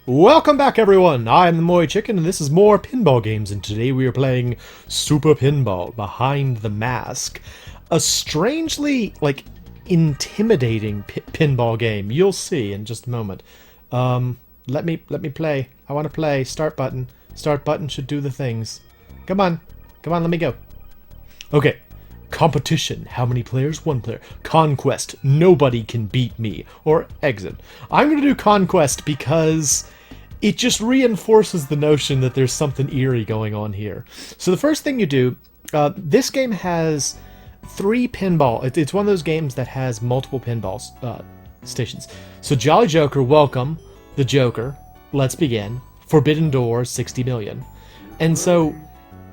Welcome back, everyone! I'm the MoeChicken, and this is more pinball games, and today we are playing Super Pinball, Behind the Mask. A strangely, intimidating pinball game. You'll see in just a moment. Let me play. I want to play. Start button. Start button should do the things. Come on. Come on, let me go. Okay. Competition. How many players? One player. Conquest. Nobody can beat me. Or exit. I'm going to do Conquest because it just reinforces the notion that there's something eerie going on here. So the first thing you do, this game has 3 pinball. It's one of those games that has multiple pinball stations. So Jolly Joker, welcome. The Joker. Let's begin. Forbidden Door, 60 million. And so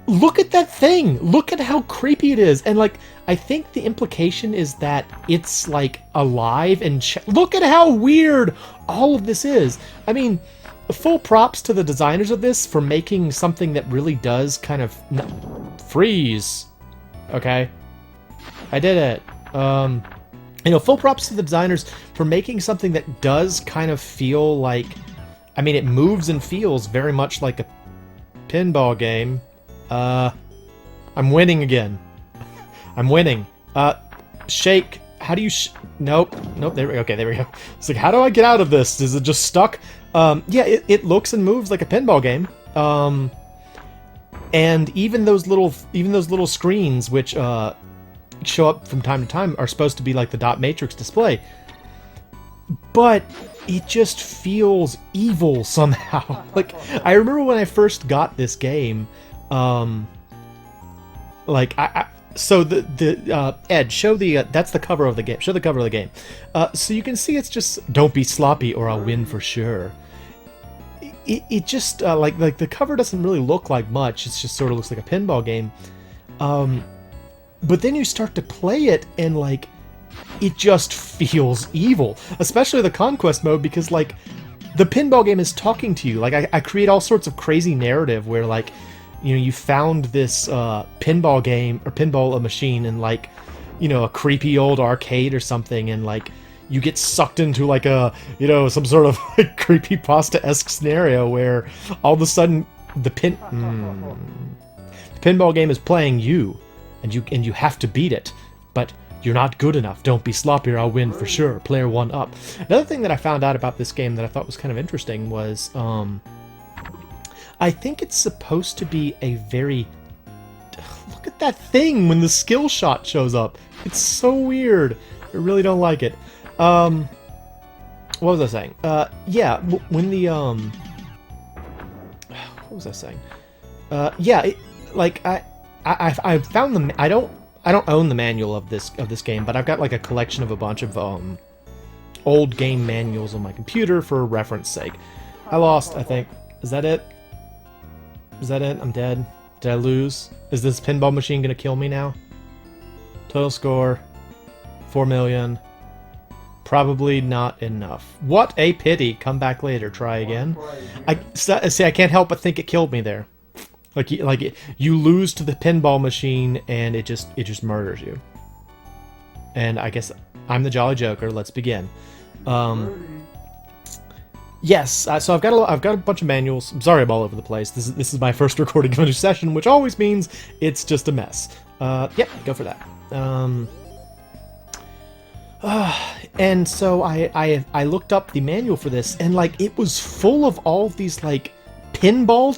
look at that thing! Look at how creepy it is! And, I think the implication is that it's, alive and... Look at how weird all of this is! I mean, full props to the designers of this for making something that really does kind of... Freeze! Okay. I did it. Full props to the designers for making something that does kind of feel like... I mean, it moves and feels very much like a pinball game. I'm winning again. I'm winning. Shake. How do you Nope. Nope, there we go. Okay, there we go. It's like, how do I get out of this? Is it just stuck? Yeah, it looks and moves like a pinball game. And even those little screens, which, show up from time to time, are supposed to be like the dot matrix display. But it just feels evil somehow. I remember when I first got this game, so Ed, show the, that's the cover of the game. Show the cover of the game. So you can see it's just, don't be sloppy or I'll win for sure. It just, the cover doesn't really look like much. It just sort of looks like a pinball game. But then you start to play it and, it just feels evil. Especially the Conquest mode, because, the pinball game is talking to you. I create all sorts of crazy narrative where, you found this pinball game or pinball machine in a creepy old arcade or something, and you get sucked into a some sort of creepypasta-esque scenario where all of a sudden the pinball game is playing you, and you have to beat it, but you're not good enough. Don't be sloppy or I'll win for sure. Player 1 up. Another thing that I found out about this game that I thought was kind of interesting was I think it's supposed to be a very... Look at that thing when the skill shot shows up. It's so weird. I really don't like it. What was I saying? Yeah, when the... What was I saying? Yeah, I found the... I don't own the manual of this game, but I've got a collection of a bunch of old game manuals on my computer for reference sake. I lost, I think. Is that it? Is that it? I'm dead. Did I lose? Is this pinball machine gonna kill me now? Total score 4 million. Probably not enough. What a pity. Come back later. Try again. I can't help but think it killed me there. You lose to the pinball machine and it just murders you. And I guess I'm the Jolly Joker. Let's begin. Yes, so I've got a bunch of manuals. I'm sorry I'm all over the place. This is my first recording of a new session, which always means it's just a mess. Yep, go for that. And so I looked up the manual for this, and it was full of all of these pinball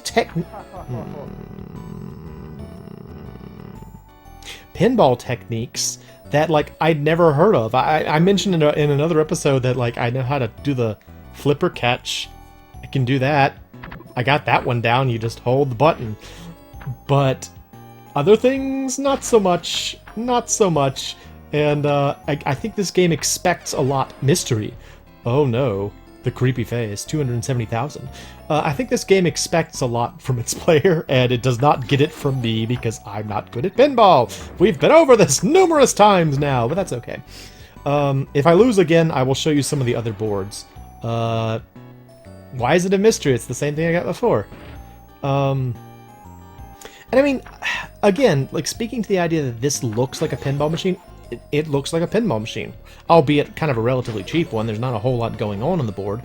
techniques that I'd never heard of. I mentioned in another episode that I know how to do the flipper catch. I can do that. I got that one down. You just hold the button. But other things, not so much. Not so much. And I think this game expects a lot. Mystery. Oh no. The creepy face. 270,000. I think this game expects a lot from its player, and it does not get it from me because I'm not good at pinball. We've been over this numerous times now, but that's okay. If I lose again, I will show you some of the other boards. Why is it a mystery? It's the same thing I got before. And I mean, again, speaking to the idea that this looks like a pinball machine, it looks like a pinball machine. Albeit kind of a relatively cheap one. There's not a whole lot going on the board.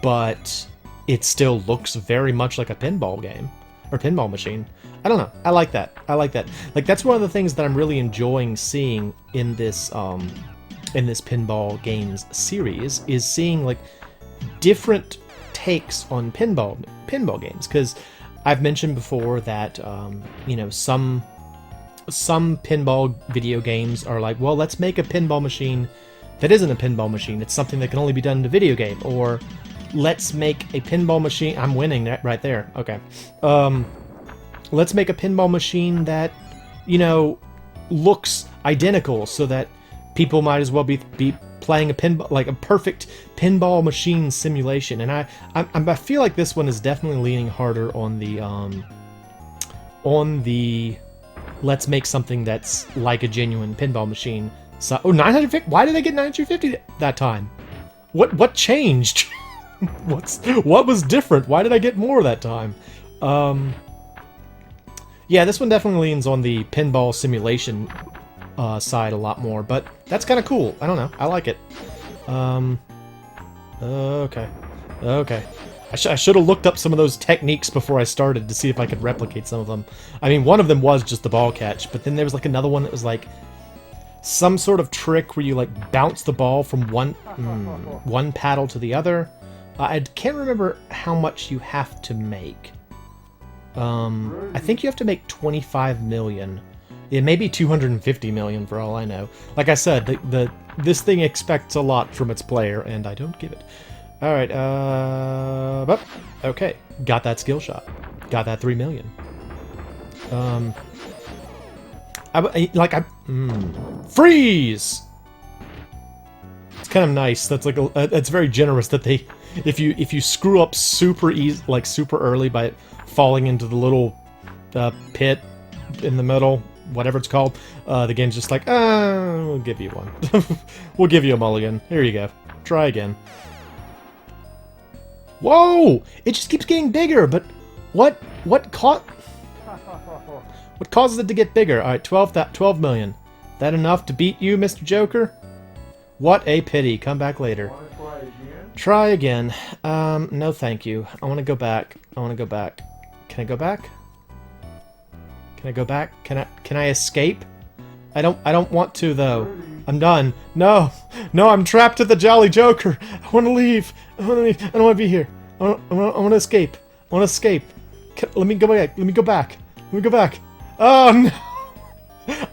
But it still looks very much like a pinball game or pinball machine. I don't know. I like that. I like that. Like, that's one of the things that I'm really enjoying seeing in this pinball games series, is seeing like different takes on pinball games. Because I've mentioned before that you know, some pinball video games are like, well, let's make a pinball machine that isn't a pinball machine. It's something that can only be done in a video game. Or let's make a pinball machine. I'm winning that right there. Okay. Let's make a pinball machine that, you know, looks identical, so that people might as well be playing a pinball, like a perfect pinball machine simulation. And I feel like this one is definitely leaning harder on the let's make something that's like a genuine pinball machine. So, oh, 950. Why did I get 950 that time? What changed? What was different? Why did I get more that time? Yeah, this one definitely leans on the pinball simulation side a lot more, but that's kind of cool. I don't know. I like it. Okay. I should have looked up some of those techniques before I started to see if I could replicate some of them. I mean, one of them was just the ball catch, but then there was like another one that was like some sort of trick where you like bounce the ball from one paddle to the other. I can't remember how much you have to make. I think you have to make 25 million. It may be 250 million for all I know. Like I said, this thing expects a lot from its player, and I don't give it. Alright, but, okay. Got that skill shot. Got that 3 million. Freeze! It's kind of nice. That's like it's very generous that they, if you screw up super early by falling into the little pit in the middle, whatever it's called, the game's just like, we'll give you one. We'll give you a mulligan. Here you go. Try again. Whoa! It just keeps getting bigger, but what causes it to get bigger? Alright, 12 million. That enough to beat you, Mr. Joker? What a pity. Come back later. Try again. No thank you. I want to go back. Can I go back? Can I go back? Can I escape? I don't want to, though. I'm done. No, I'm trapped at the Jolly Joker. I want to leave. I don't want to be here. I want to escape. Let me go back. Oh no!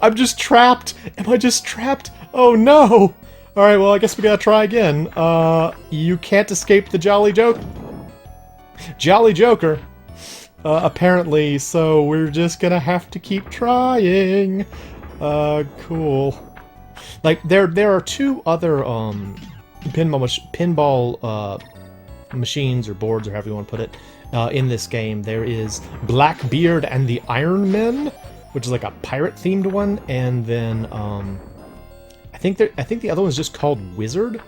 I'm just trapped. Am I just trapped? Oh no! All right. Well, I guess we gotta try again. You can't escape the Jolly Joker. Apparently, so we're just gonna have to keep trying. Cool. Like, there are two other, pinball machines, or boards, or however you want to put it, in this game. There is Blackbeard and the Iron Men, which is like a pirate-themed one, and then, I think the other one's just called Wizard,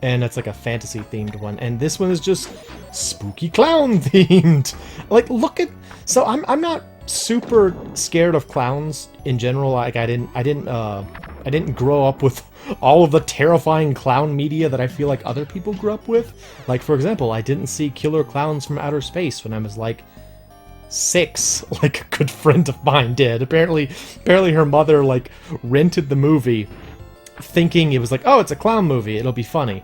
and it's like a fantasy-themed one, and this one is just spooky clown-themed. Like, look at... So, I'm not super scared of clowns in general. Like, I didn't grow up with all of the terrifying clown media that I feel like other people grew up with. Like, for example, I didn't see Killer Clowns from Outer Space when I was like 6, like a good friend of mine did. Apparently her mother like rented the movie thinking it was like, oh, it's a clown movie, it'll be funny.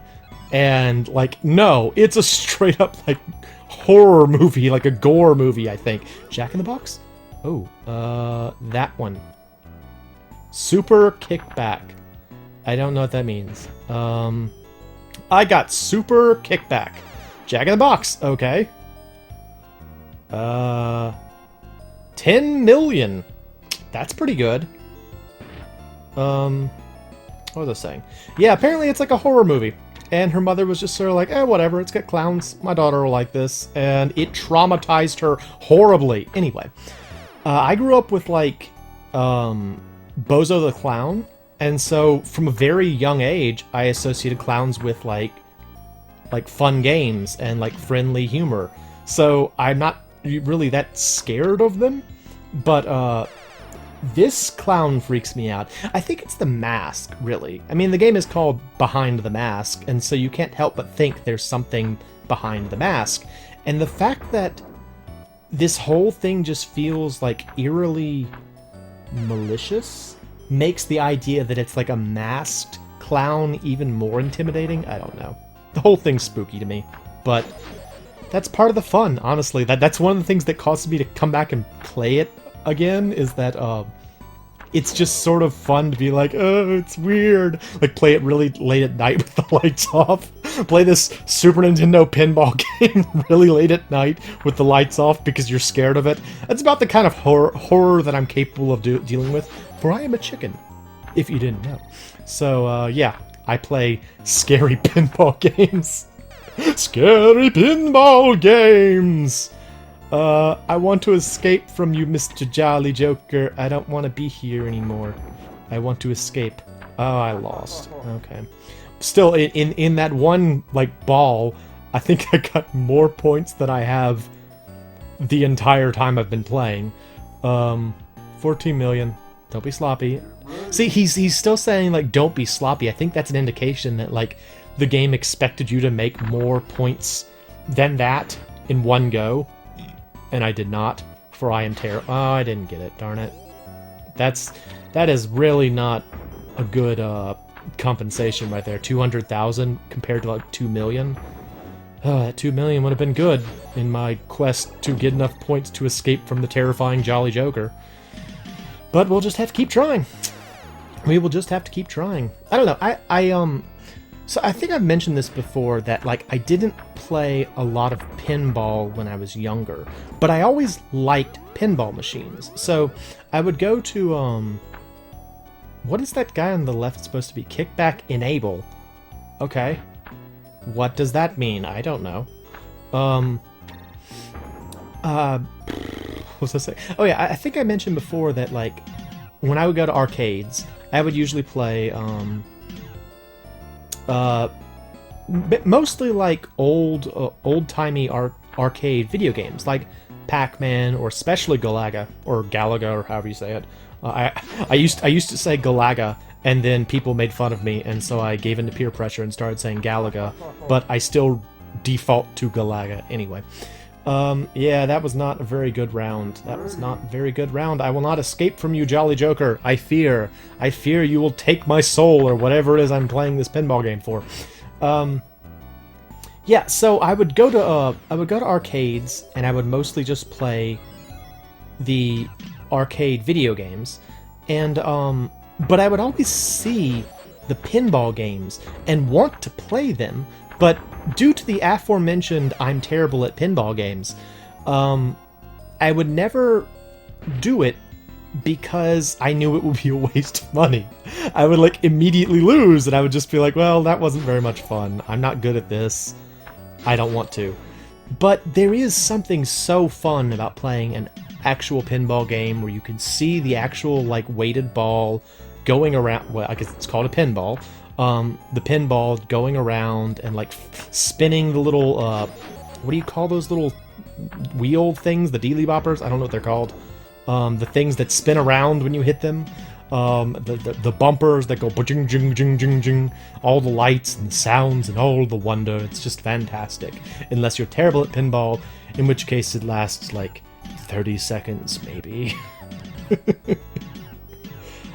And like, no, it's a straight up like horror movie, like a gore movie, I think. Jack in the Box? Oh, that one. Super Kickback. I don't know what that means. I got Super Kickback. Jack in the Box. Okay. 10 million. That's pretty good. What was I saying? Yeah, apparently it's like a horror movie. And her mother was just sort of like, whatever, it's got clowns. My daughter will like this. And it traumatized her horribly. Anyway, I grew up with, like, Bozo the Clown. And so, from a very young age, I associated clowns with, like fun games and, like, friendly humor. So, I'm not really that scared of them. But, this clown freaks me out. I think it's the mask, really. I mean, the game is called Behind the Mask, and so you can't help but think there's something behind the mask. And the fact that this whole thing just feels like eerily malicious makes the idea that it's like a masked clown even more intimidating. I don't know. The whole thing's spooky to me, but that's part of the fun, honestly. That's one of the things that causes me to come back and play it again, is that it's just sort of fun to be like, oh, it's weird. Like, play it really late at night with the lights off. Play this Super Nintendo pinball game really late at night with the lights off because you're scared of it. That's about the kind of horror that I'm capable of dealing with, for I am a chicken, if you didn't know. So, yeah, I play scary pinball games. Scary pinball games! I want to escape from you, Mr. Jolly Joker. I don't want to be here anymore. I want to escape. Oh, I lost. Okay. Still, in that one, like, ball, I think I got more points than I have the entire time I've been playing. 14 million. Don't be sloppy. See, he's still saying, like, don't be sloppy. I think that's an indication that, like, the game expected you to make more points than that in one go. And I did not, for I am terrible. Oh, I didn't get it, darn it. That is really not a good compensation right there. 200,000 compared to like 2 million. Oh, that 2 million would have been good in my quest to get enough points to escape from the terrifying Jolly Joker. But we'll just have to keep trying. We will just have to keep trying. I don't know. So I think I've mentioned this before, that, like, I didn't play a lot of pinball when I was younger, but I always liked pinball machines. So I would go to, what is that guy on the left supposed to be? Kickback Enable. Okay. What does that mean? I don't know. What was I saying? Oh yeah, I think I mentioned before that, like, when I would go to arcades, I would usually play, mostly like old-timey arcade video games, like Pac-Man, or especially Galaga, or however you say it. I used to say Galaga, and then people made fun of me, and so I gave in to peer pressure and started saying Galaga, but I still default to Galaga anyway. Yeah, that was not a very good round. That was not a very good round. I will not escape from you, Jolly Joker. I fear you will take my soul, or whatever it is I'm playing this pinball game for. Yeah, so I would go to arcades, and I would mostly just play the arcade video games, and but I would always see the pinball games and want to play them, but due to the aforementioned I'm terrible at pinball games, I would never do it because I knew it would be a waste of money. I would, like, immediately lose, and I would just be like, well, that wasn't very much fun. I'm not good at this. I don't want to. But there is something so fun about playing an actual pinball game where you can see the actual, like, weighted ball going around. Well, I guess it's called a pinball. The pinball going around and, like, spinning the little, what do you call those little wheel things? The dealy boppers? I don't know what they're called. The things that spin around when you hit them. The bumpers that go jing jing jing jing jing. All the lights and the sounds and all the wonder. It's just fantastic. Unless you're terrible at pinball, in which case it lasts, like, 30 seconds, maybe.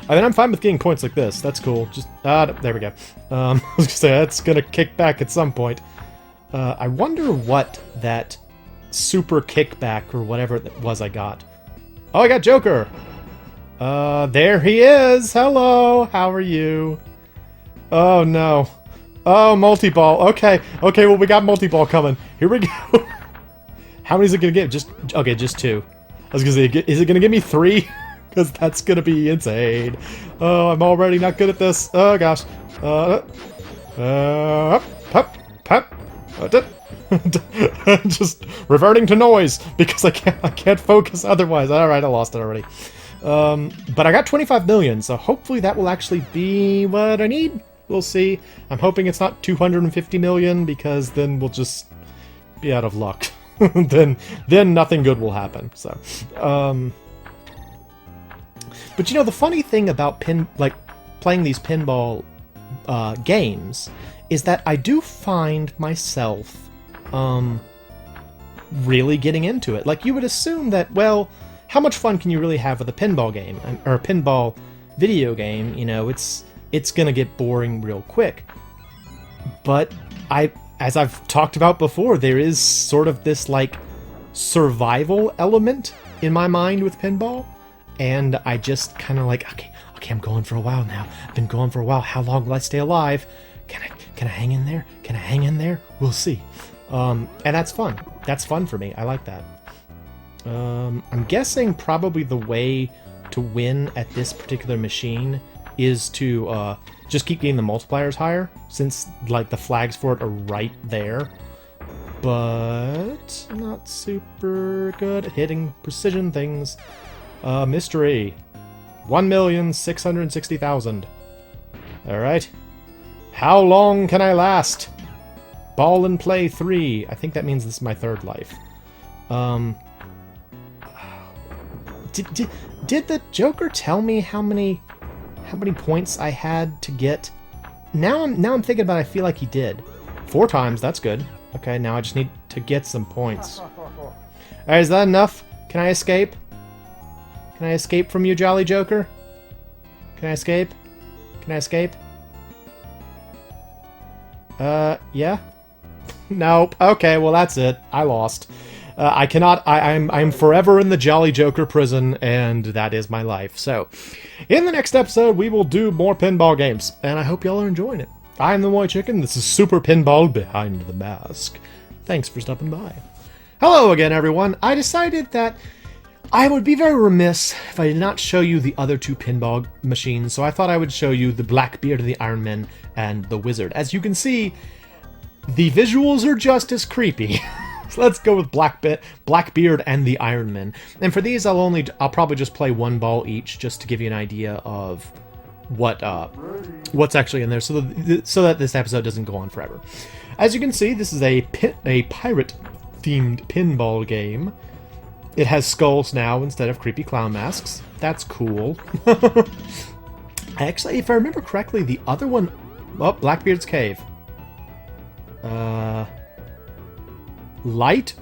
I mean, I'm fine with getting points like this. That's cool. Just, there we go. I was gonna say, that's gonna kick back at some point. I wonder what that super kickback or whatever it was I got. Oh, I got Joker! There he is! Hello! How are you? Oh, no. Oh, multi-ball. Okay, well, we got multi-ball coming. Here we go. How many is it gonna give? Just 2. I was gonna say, is it gonna give me 3? Because that's gonna be insane. Oh, I'm already not good at this. Oh gosh. Just reverting to noise because I can't focus otherwise. All right, I lost it already. But I got 25 million, so hopefully that will actually be what I need. We'll see. I'm hoping it's not 250 million because then we'll just be out of luck. then nothing good will happen. So. But you know, the funny thing about playing these pinball games is that I do find myself really getting into it. Like, you would assume that, well, how much fun can you really have with a pinball game, or a pinball video game? You know, it's gonna get boring real quick. But as I've talked about before, there is sort of this, like, survival element in my mind with pinball, and I just kind of like, okay, I'm going for a while now. I've been going for a while. How long will I stay alive? Can I hang in there? Can I hang in there? We'll see. And that's fun. That's fun for me. I like that. I'm guessing probably the way to win at this particular machine is to just keep getting the multipliers higher, since like the flags for it are right there. But not super good at hitting precision things. Mystery. 1,660,000. Alright. How long can I last? Ball and play 3. I think that means this is my third life. Did the Joker tell me how many points I had to get? Now I'm thinking about it, I feel like he did. 4 times, that's good. Okay, now I just need to get some points. Alright, is that enough? Can I escape? Can I escape from you, Jolly Joker? Can I escape? Can I escape? Yeah? Nope. Okay, well that's it. I lost. I cannot... I'm forever in the Jolly Joker prison, and that is my life. So, in the next episode, we will do more pinball games, and I hope y'all are enjoying it. I'm the MoeChicken. This is Super Pinball Behind the Mask. Thanks for stopping by. Hello again, everyone. I decided that I would be very remiss if I did not show you the other 2 pinball machines, so I thought I would show you the Blackbeard, the Iron Man, and the Wizard. As you can see, the visuals are just as creepy. So let's go with Blackbeard and the Iron Man. And for these, I'll probably just play 1 ball each, just to give you an idea of what's actually in there, so that this episode doesn't go on forever. As you can see, this is a pirate-themed pinball game. It has skulls now instead of creepy clown masks. That's cool. Actually, if I remember correctly, the other one... Oh, Blackbeard's Cave. Light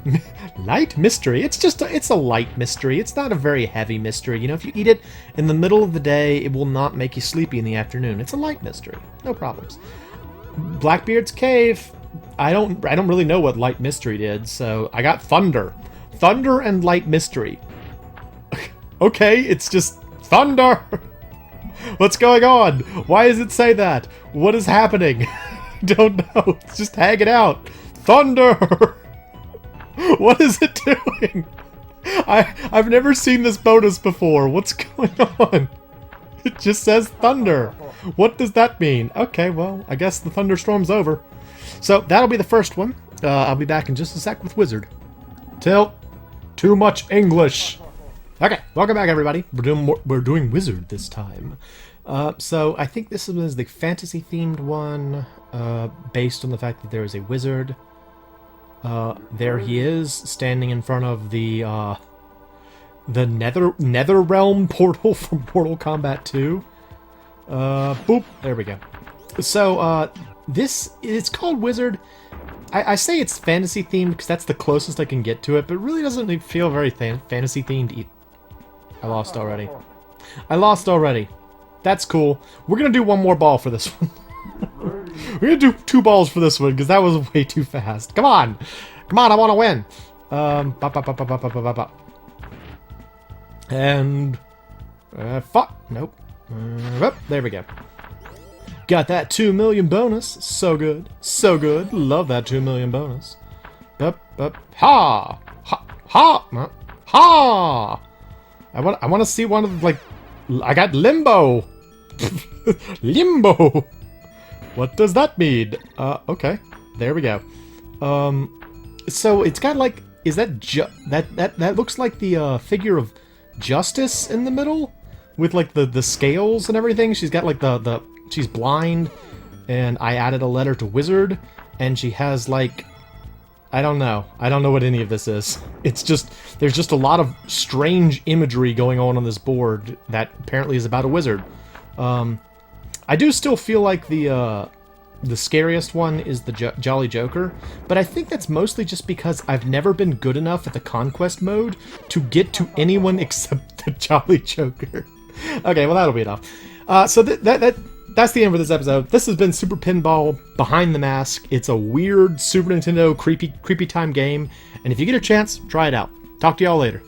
mystery. It's a light mystery. It's not a very heavy mystery. You know, if you eat it in the middle of the day, it will not make you sleepy in the afternoon. It's a light mystery. No problems. Blackbeard's Cave. I don't really know what light mystery did, so I got thunder. Thunder and light mystery. Okay, it's just thunder. What's going on? Why does it say that? What is happening? Don't know. It's just hanging out. Thunder. What is it doing? I've never seen this bonus before. What's going on? It just says thunder. What does that mean? Okay, well, I guess the thunderstorm's over. So that'll be the first one. I'll be back in just a sec with Wizard. Till too much English. Okay, welcome back, everybody. We're doing Wizard this time. So I think this is the fantasy-themed one, based on the fact that there is a wizard. There he is, standing in front of the Nether Realm portal from Mortal Kombat 2. Boop, there we go. So, it's called Wizard. I say it's fantasy-themed because that's the closest I can get to it, but it really doesn't feel very fantasy-themed. I lost already. That's cool. We're gonna do 1 more ball for this one. We're gonna do 2 balls for this one, because that was way too fast. Come on! Come on, I want to win! And... fuck! Nope. There we go. Got that 2 million bonus. So good. So good. Love that 2 million bonus. Ha! Ha! Ha! Ha! I want to see one of, like... I got limbo! Limbo! What does that mean? Okay. There we go. So it's got like... Is that that looks like the figure of Justice in the middle? With like the scales and everything? She's got like she's blind, and I added a letter to Wizard, and she has like... I don't know what any of this is. It's just... There's just a lot of strange imagery going on this board that apparently is about a wizard. I do still feel like the the scariest one is the Jolly Joker, but I think that's mostly just because I've never been good enough at the Conquest mode to get to anyone except the Jolly Joker. Okay, well that'll be enough. So that's the end for this episode. This has been Super Pinball Behind the Mask. It's a weird Super Nintendo creepy time game, and if you get a chance, try it out. Talk to y'all later.